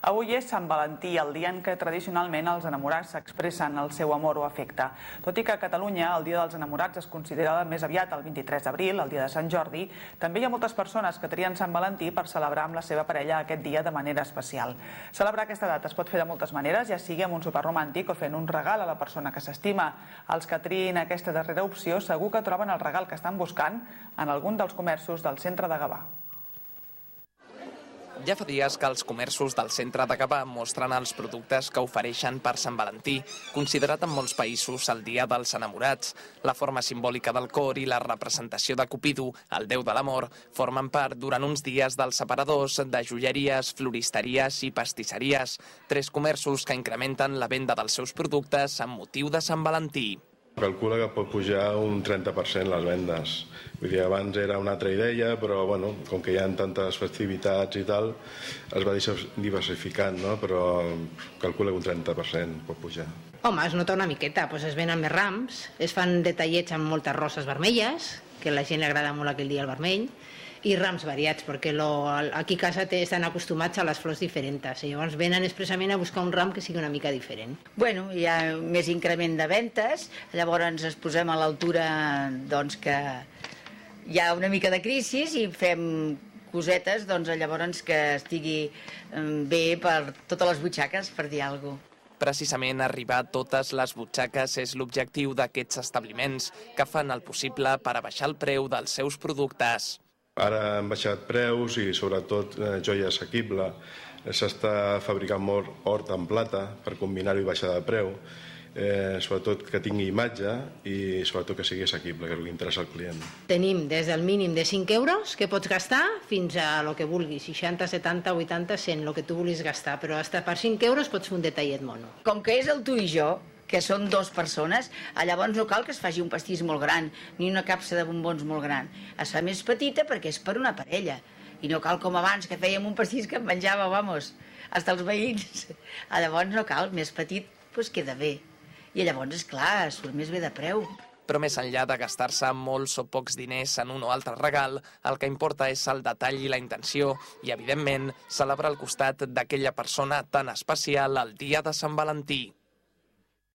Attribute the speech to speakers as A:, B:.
A: Avui és Sant Valentí, el dia en què tradicionalment els enamorats s'expressen el seu amor o afecte. Tot i que a Catalunya el Dia dels Enamorats es considera més aviat el 23 d'abril, el dia de Sant Jordi, també hi ha moltes persones que trien Sant Valentí per celebrar amb la seva parella aquest dia de manera especial. Celebrar aquesta data es pot fer de moltes maneres, ja sigui amb un sopar romàntic o fent un regal a la persona que s'estima. Els que triïn aquesta darrera opció segur que troben el regal que estan buscant en algun dels comerços del centre de Gavà.
B: Ja fa dies que els comerços del centre de Gavà mostren els productes que ofereixen per Sant Valentí, considerat en molts països el dia dels enamorats. La forma simbòlica del cor i la representació de Cupido, el déu de l'amor, formen part durant uns dies dels separadors de joieries, floristeries i pastisseries, 3 comerços que incrementen la venda dels seus productes amb motiu de Sant Valentí.
C: Calcula que pot pujar un 30% les vendes. Vull dir, abans era una altra idea, però bueno, com que hi ha tantes festivitats i tal, es va diversificant, no? Però calcula que un 30% pot pujar.
D: Home, es nota una miqueta, es venen més rams, es fan detallets amb moltes roses vermelles, que a la gent li agrada molt aquell dia el vermell, i rams variats, perquè aquí a casa estan acostumats a les flors diferents, i llavors venen expressament a buscar un ram que sigui una mica diferent.
E: Bueno, hi ha més increment de ventes, llavors ens posem a l'altura que hi ha una mica de crisi i fem cosetes llavors que estigui bé per totes les butxaques, per dir alguna cosa.
B: Precisament arribar a totes les butxaques és l'objectiu d'aquests establiments, que fan el possible per abaixar el preu dels seus productes.
C: Ara han baixat preus i sobretot joia assequible. S'està fabricant molt hort en plata per combinar-ho i baixar de preu, sobretot que tingui imatge i sobretot que sigui assequible, que és el que interessa al client.
D: Tenim des del mínim de 5 euros que pots gastar fins a el que vulguis, 60, 70, 80, 100, el que tu vulguis gastar, però fins per 5 euros pots fer un detallet mono.
E: Com que és el tu i jo, que són 2 persones, llavors no cal que es faci un pastís molt gran, ni una capsa de bombons molt gran. Es fa més petita perquè és per una parella. I no cal com abans, que fèiem un pastís que en menjava, vamos, hasta els veïns. Llavors no cal, més petit, queda bé. I llavors, esclar, surt més bé de preu.
B: Però més enllà de gastar-se molts o pocs diners en un o altre regal, el que importa és el detall i la intenció i, evidentment, celebrar al costat d'aquella persona tan especial el dia de Sant Valentí.